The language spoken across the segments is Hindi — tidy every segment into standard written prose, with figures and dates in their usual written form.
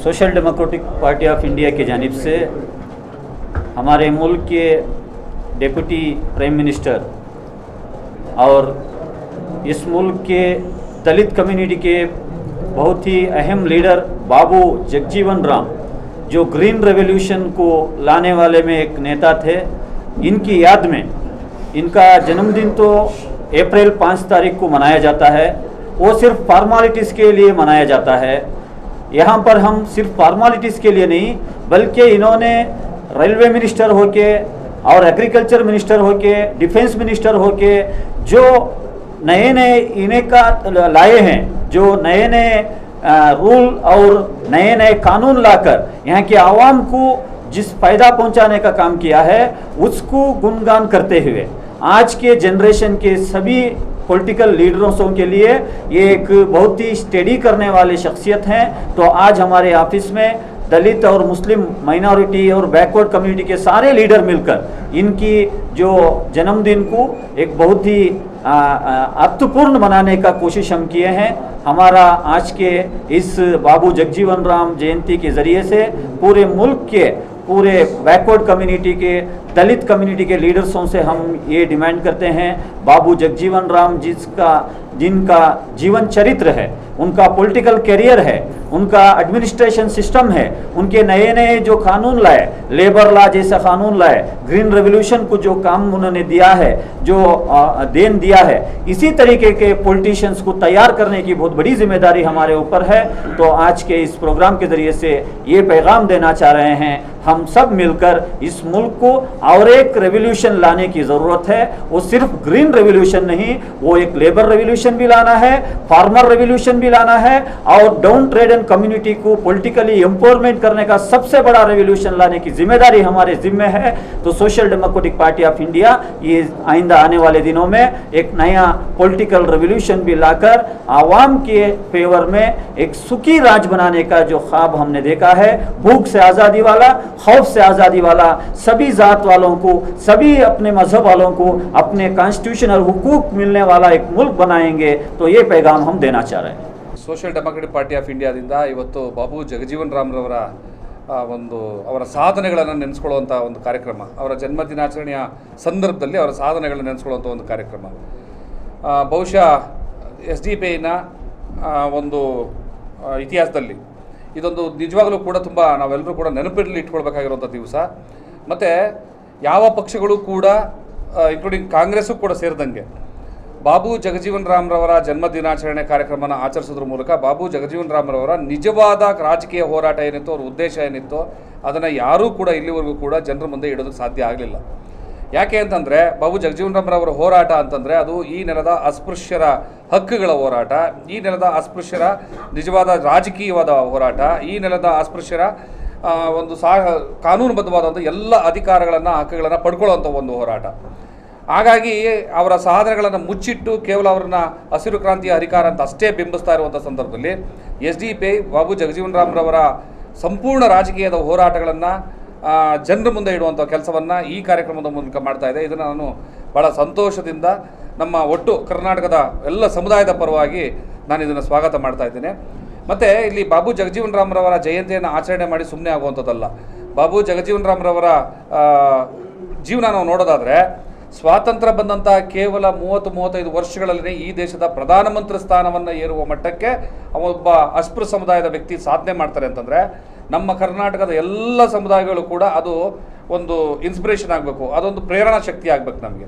Social democratic party of India की जानिब से हमारे मुल्क के डिप्टी प्राइम मिनिस्टर और इस मुल्क के दलित कम्युनिटी के बहुत ही अहम लीडर बाबू जगजीवन राम, जो ग्रीन रेवोल्यूशन को लाने वाले में एक नेता थे, इनकी याद में इनका जन्मदिन तो अप्रैल 5 तारीख को मनाया जाता है। वो सिर्फ फॉर्मेलिटीज़ के लिए मनाया जाता है। यहाँ पर हम सिर्फ फॉर्मेलिटीज़ के लिए नहीं, बल्कि इन्होंने रेलवे मिनिस्टर होके और एग्रीकल्चर मिनिस्टर होके, डिफेंस मिनिस्टर होके जो नए नए इन्हें का लाए हैं, जो नए नए रूल और नए नए कानून लाकर यहाँ के आवाम को जिस फ़ायदा पहुँचाने का काम किया है, उसको गुणगान करते हुए आज के जनरेशन के सभी पॉलिटिकल लीडरों के लिए ये एक बहुत ही स्टडी करने वाले शख्सियत हैं। तो आज हमारे ऑफिस में दलित और मुस्लिम माइनॉरिटी और बैकवर्ड कम्युनिटी के सारे लीडर मिलकर इनकी जो जन्मदिन को एक बहुत ही अर्थपूर्ण मनाने का कोशिश हम किए हैं। हमारा आज के इस बाबू जगजीवन राम जयंती के ज़रिए से पूरे मुल्क के पूरे बैकवर्ड कम्युनिटी के दलित कम्युनिटी के लीडर्सों से हम ये डिमांड करते हैं, बाबू जगजीवन राम जिनका जीवन चरित्र है, उनका पॉलिटिकल करियर है, उनका एडमिनिस्ट्रेशन सिस्टम है, उनके नए नए जो कानून लाए, लेबर लॉ जैसा कानून लाए, ग्रीन रेवोल्यूशन को जो काम उन्होंने दिया है, जो देन दिया है, इसी तरीके के पॉलिटिशियंस को तैयार करने की बहुत बड़ी जिम्मेदारी हमारे ऊपर है। तो आज के इस प्रोग्राम के ज़रिए से ये पैगाम देना चाह रहे हैं, हम सब मिलकर इस मुल्क को और एक रेवोल्यूशन लाने की ज़रूरत है। वो सिर्फ ग्रीन रेवोल्यूशन नहीं, वो एक लेबर रेवोल्यूशन भी लाना है, फार्मर रेवोल्यूशन भी लाना है और डाउन ट्रेडन कम्युनिटी को पॉलिटिकली एम्पावरमेंट करने का सबसे बड़ा रेवोल्यूशन लाने की जिम्मेदारी हमारे जिम्मे है। तो social democratic party of India ये आइंदा आने वाले दिनों में एक नया पॉलिटिकल रेवोल्यूशन भी लाकर आवाम के फेवर में एक सुखी राज बनाने का जो ख्वाब हमने देखा है, भूख से आज़ादी वाला, खौफ से आज़ादी वाला, सभी जात वालों को, सभी अपने मजहब वालों को अपने कॉन्स्टिट्यूशनल हुकूक मिलने वाला एक मुल्क बनाएंगे। तो ये पैगाम हम देना चाह रहे हैं। ಸೋಷಿಯಲ್ ಡೆಮೊಕ್ರೆಟಿಕ್ ಪಾರ್ಟಿ ಆಫ್ ಇಂಡಿಯಾದಿಂದ ಇವತ್ತು ಬಾಬು ಜಗಜೀವನ್ ರಾಮ್ರವರ ಅವರ ಸಾಧನೆಗಳನ್ನು ನೆನೆಸ್ಕೊಳ್ಳುವಂಥ ಒಂದು ಕಾರ್ಯಕ್ರಮ, ಅವರ ಜನ್ಮದಿನಾಚರಣೆಯ ಸಂದರ್ಭದಲ್ಲಿ ಅವರ ಸಾಧನೆಗಳನ್ನು ನೆನೆಸ್ಕೊಳ್ಳುವಂಥ ಒಂದು ಕಾರ್ಯಕ್ರಮ. ಬಹುಶಃ SDPIನ ಒಂದು ಇತಿಹಾಸದಲ್ಲಿ ಇದೊಂದು ನಿಜವಾಗಲೂ ಕೂಡ ತುಂಬ ನಾವೆಲ್ಲರೂ ಕೂಡ ನೆನಪಿನಲ್ಲಿ ಇಟ್ಕೊಳ್ಬೇಕಾಗಿರುವಂಥ ದಿವಸ. ಮತ್ತು ಯಾವ ಪಕ್ಷಗಳು ಕೂಡ ಇನ್ಕ್ಲೂಡಿಂಗ್ ಕಾಂಗ್ರೆಸ್ಸು ಕೂಡ ಸೇರಿದಂಗೆ ಬಾಬು ಜಗಜೀವನ್ ರಾಮ್ರವರ ಜನ್ಮದಿನಾಚರಣೆ ಕಾರ್ಯಕ್ರಮನ ಆಚರಿಸೋದ್ರ ಮೂಲಕ ಬಾಬು ಜಗಜೀವನ್ ರಾಮ್ರವರ ನಿಜವಾದ ರಾಜಕೀಯ ಹೋರಾಟ ಏನಿತ್ತು, ಅವ್ರ ಉದ್ದೇಶ ಏನಿತ್ತು, ಅದನ್ನು ಯಾರೂ ಕೂಡ ಇಲ್ಲಿವರೆಗೂ ಕೂಡ ಜನರ ಮುಂದೆ ಇಡೋದಕ್ಕೆ ಸಾಧ್ಯ ಆಗಲಿಲ್ಲ. ಯಾಕೆ ಅಂತಂದರೆ ಬಾಬು ಜಗಜೀವನ್ ರಾಮ್ರವರ ಹೋರಾಟ ಅಂತಂದರೆ ಅದು ಈ ನೆಲದ ಅಸ್ಪೃಶ್ಯರ ಹಕ್ಕುಗಳ ಹೋರಾಟ, ಈ ನೆಲದ ಅಸ್ಪೃಶ್ಯರ ನಿಜವಾದ ರಾಜಕೀಯವಾದ ಹೋರಾಟ, ಈ ನೆಲದ ಅಸ್ಪೃಶ್ಯರ ಒಂದು ಕಾನೂನುಬದ್ಧವಾದಂಥ ಎಲ್ಲ ಅಧಿಕಾರಗಳನ್ನು ಹಕ್ಕುಗಳನ್ನು ಪಡ್ಕೊಳ್ಳುವಂಥ ಒಂದು ಹೋರಾಟ. ಹಾಗಾಗಿ ಅವರ ಸಾಧನೆಗಳನ್ನು ಮುಚ್ಚಿಟ್ಟು ಕೇವಲ ಅವರನ್ನ ಹಸಿರು ಕ್ರಾಂತಿಯ ಅಧಿಕಾರ ಅಂತ ಅಷ್ಟೇ ಬಿಂಬಿಸ್ತಾ ಇರುವಂಥ ಸಂದರ್ಭದಲ್ಲಿ SDPI ಬಾಬು ಜಗಜೀವನ್ ರಾಮ್ರವರ ಸಂಪೂರ್ಣ ರಾಜಕೀಯದ ಹೋರಾಟಗಳನ್ನು ಜನರ ಮುಂದೆ ಇಡುವಂಥ ಕೆಲಸವನ್ನು ಈ ಕಾರ್ಯಕ್ರಮದ ಮೂಲಕ ಮಾಡ್ತಾ ಇದೆ. ಇದನ್ನು ನಾನು ಭಾಳ ಸಂತೋಷದಿಂದ ನಮ್ಮ ಒಟ್ಟು ಕರ್ನಾಟಕದ ಎಲ್ಲ ಸಮುದಾಯದ ಪರವಾಗಿ ನಾನು ಇದನ್ನು ಸ್ವಾಗತ ಮಾಡ್ತಾ ಇದ್ದೇನೆ. ಮತ್ತು ಇಲ್ಲಿ ಬಾಬು ಜಗಜೀವನ್ ರಾಮ್ರವರ ಜಯಂತಿಯನ್ನು ಆಚರಣೆ ಮಾಡಿ ಸುಮ್ಮನೆ ಆಗುವಂಥದ್ದಲ್ಲ. ಬಾಬು ಜಗಜೀವನ್ ರಾಮ್ರವರ ಜೀವನ ನಾವು ನೋಡೋದಾದರೆ ಸ್ವಾತಂತ್ರ್ಯ ಬಂದಂಥ ಕೇವಲ 30-35 ವರ್ಷಗಳಲ್ಲಿ ಈ ದೇಶದ ಪ್ರಧಾನಮಂತ್ರಿ ಸ್ಥಾನವನ್ನು ಏರುವ ಮಟ್ಟಕ್ಕೆ ಒಬ್ಬ ಅಸ್ಪೃಶ್ಯ ಸಮುದಾಯದ ವ್ಯಕ್ತಿ ಸಾಧನೆ ಮಾಡ್ತಾರೆ ಅಂತಂದರೆ ನಮ್ಮ ಕರ್ನಾಟಕದ ಎಲ್ಲ ಸಮುದಾಯಗಳು ಕೂಡ ಅದು ಒಂದು ಇನ್ಸ್ಪಿರೇಷನ್ ಆಗಬೇಕು, ಅದೊಂದು ಪ್ರೇರಣಾ ಶಕ್ತಿ ಆಗಬೇಕು ನಮಗೆ.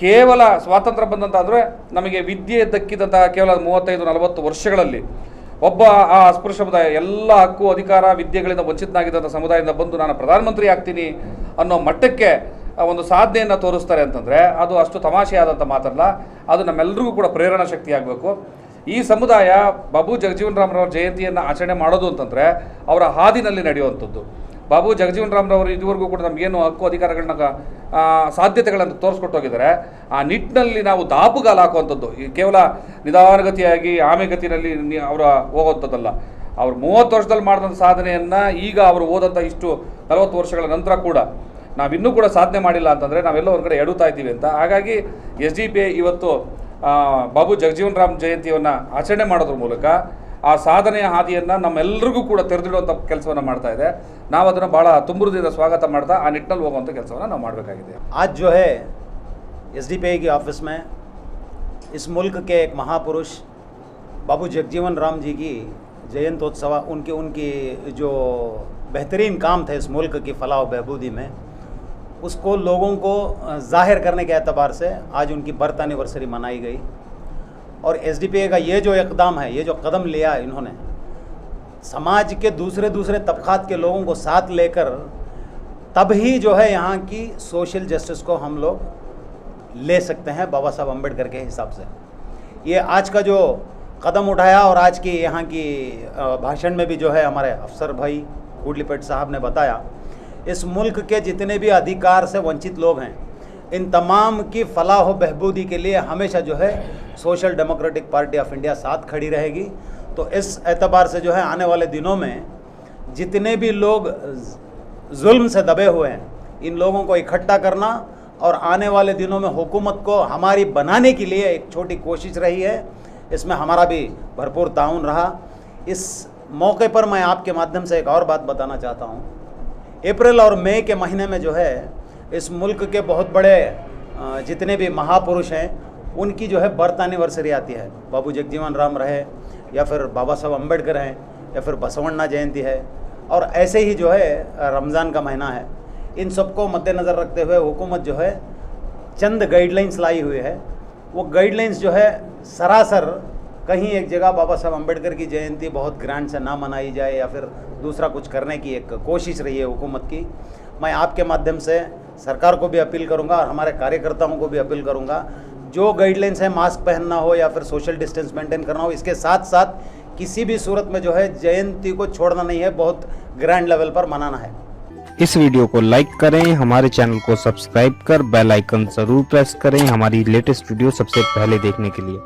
ಕೇವಲ ಸ್ವಾತಂತ್ರ್ಯ ಬಂದಂಥ ಅಂದರೆ ನಮಗೆ ವಿದ್ಯೆ ದಕ್ಕಿದಂಥ ಕೇವಲ 35-40 ವರ್ಷಗಳಲ್ಲಿ ಒಬ್ಬ ಆ ಅಸ್ಪೃಶ್ಯ ಸಮುದಾಯ ಎಲ್ಲ ಹಕ್ಕು ಅಧಿಕಾರ ವಿದ್ಯೆಗಳಿಂದ ವಂಚಿತನಾಗಿದ್ದಂಥ ಸಮುದಾಯದಿಂದ ಬಂದು ನಾನು ಪ್ರಧಾನಮಂತ್ರಿ ಆಗ್ತೀನಿ ಅನ್ನೋ ಮಟ್ಟಕ್ಕೆ ಒಂದು ಸಾಧನೆಯನ್ನು ತೋರಿಸ್ತಾರೆ ಅಂತಂದರೆ ಅದು ಅಷ್ಟು ತಮಾಷೆಯಾದಂಥ ಮಾತಲ್ಲ, ಅದು ನಮ್ಮೆಲ್ಲರಿಗೂ ಕೂಡ ಪ್ರೇರಣಾ ಶಕ್ತಿ ಆಗಬೇಕು. ಈ ಸಮುದಾಯ ಬಾಬು ಜಗಜೀವನ್ ರಾಮ್ರವರ ಜಯಂತಿಯನ್ನು ಆಚರಣೆ ಮಾಡೋದು ಅಂತಂದರೆ ಅವರ ಹಾದಿನಲ್ಲಿ ನಡೆಯುವಂಥದ್ದು. ಬಾಬು ಜಗಜೀವನ್ ರಾಮ್ರವರು ಇದುವರೆಗೂ ಕೂಡ ನಮಗೇನು ಹಕ್ಕು ಅಧಿಕಾರಗಳನ್ನ ಸಾಧ್ಯತೆಗಳನ್ನು ತೋರಿಸ್ಕೊಟ್ಟೋಗಿದ್ದಾರೆ, ಆ ನಿಟ್ಟಿನಲ್ಲಿ ನಾವು ದಾಪುಗಾಲ ಹಾಕುವಂಥದ್ದು ಕೇವಲ ನಿಧಾನಗತಿಯಾಗಿ ಆಮೆಗತಿನಲ್ಲಿ ಅವರ ಹೋಗುವಂಥದ್ದಲ್ಲ. ಅವರು 30 ವರ್ಷದಲ್ಲಿ ಮಾಡಿದಂಥ ಸಾಧನೆಯನ್ನು ಈಗ ಅವರು ಓದಂಥ ಇಷ್ಟು 40 ವರ್ಷಗಳ ನಂತರ ಕೂಡ ನಾವಿನ್ನೂ ಕೂಡ ಸಾಧನೆ ಮಾಡಿಲ್ಲ ಅಂತಂದರೆ ನಾವೆಲ್ಲ ಒಂದು ಕಡೆ ಎಡುತ್ತಾ ಇದ್ದೀವಿ ಅಂತ. ಹಾಗಾಗಿ SDPI ಇವತ್ತು ಬಾಬು ಜಗಜೀವನ್ ರಾಮ್ ಜಯಂತಿಯನ್ನು ಆಚರಣೆ ಮಾಡೋದ್ರ ಮೂಲಕ ಆ ಸಾಧನೆಯ ಹಾದಿಯನ್ನು ನಮ್ಮೆಲ್ಲರಿಗೂ ಕೂಡ ತೆರೆದಿಡುವಂಥ ಕೆಲಸವನ್ನು ಮಾಡ್ತಾ ಇದೆ. ನಾವು ಅದನ್ನು ಭಾಳ ತುಂಬುವುದರಿಂದ ಸ್ವಾಗತ ಮಾಡ್ತಾ ಆ ನಿಟ್ಟಿನಲ್ಲಿ ಹೋಗುವಂಥ ಕೆಲಸವನ್ನು ನಾವು ಮಾಡಬೇಕಾಗಿದೆ. आज जो है एसडीपीआई के ऑफिस में इस मुल्क के एक महापुरुष बाबू जगजीवन राम जी की जयंत्योत्सव उनकी जो बेहतरीन काम थे इस मुल्क की फलाह व बहबूदी में, उसको लोगों को जाहिर करने के एतबार से आज उनकी बर्थ एनिवर्सरी मनाई गई. और एसडीपीआई का ये जो इक़दाम है, ये जो कदम लिया इन्होंने, समाज के दूसरे तबक़ात के लोगों को साथ लेकर तब ही जो है यहाँ की सोशल जस्टिस को हम लोग ले सकते हैं बाबा साहब अम्बेडकर के हिसाब से. ये आज का जो कदम उठाया और आज की यहाँ की भाषण में भी जो है हमारे अफसर भाई कुडलीपेट साहब ने बताया, इस मुल्क के जितने भी अधिकार से वंचित लोग हैं, इन तमाम की फलाह व बहबूदी के लिए हमेशा जो है social democratic party of India साथ खड़ी रहेगी. तो इस एतबार से जो है आने वाले दिनों में जितने भी लोग जुल्म से दबे हुए हैं, इन लोगों को इकट्ठा करना और आने वाले दिनों में हुकूमत को हमारी बनाने के लिए एक छोटी कोशिश रही है. इसमें हमारा भी भरपूर ताउन रहा. इस मौके पर मैं आपके माध्यम से एक और बात बताना चाहता हूँ. अप्रैल और मई के महीने में जो है इस मुल्क के बहुत बड़े जितने भी महापुरुष हैं उनकी जो है बर्थ एनिवर्सरी आती है. बाबू जगजीवन राम रहे या फिर बाबा साहब अम्बेडकर हैं या फिर बसवण्णा जयंती है, और ऐसे ही जो है रमज़ान का महीना है. इन सबको मद्देनज़र रखते हुए हुकूमत जो है चंद गाइडलाइंस लाई हुई है. वो गाइडलाइंस जो है सरासर कहीं एक जगह बाबा साहब अम्बेडकर की जयंती बहुत ग्रैंड से ना मनाई जाए या फिर दूसरा कुछ करने की एक कोशिश रही है हुकूमत की. मैं आपके माध्यम से सरकार को भी अपील करूंगा और हमारे कार्यकर्ताओं को भी अपील करूंगा, जो गाइडलाइंस है मास्क पहनना हो या फिर सोशल डिस्टेंस मेंटेन करना हो, इसके साथ साथ किसी भी सूरत में जो है जयंती को छोड़ना नहीं है, बहुत ग्रैंड लेवल पर मनाना है. इस वीडियो को लाइक करें, हमारे चैनल को सब्सक्राइब कर बेल आइकन जरूर प्रेस करें हमारी लेटेस्ट वीडियो सबसे पहले देखने के लिए.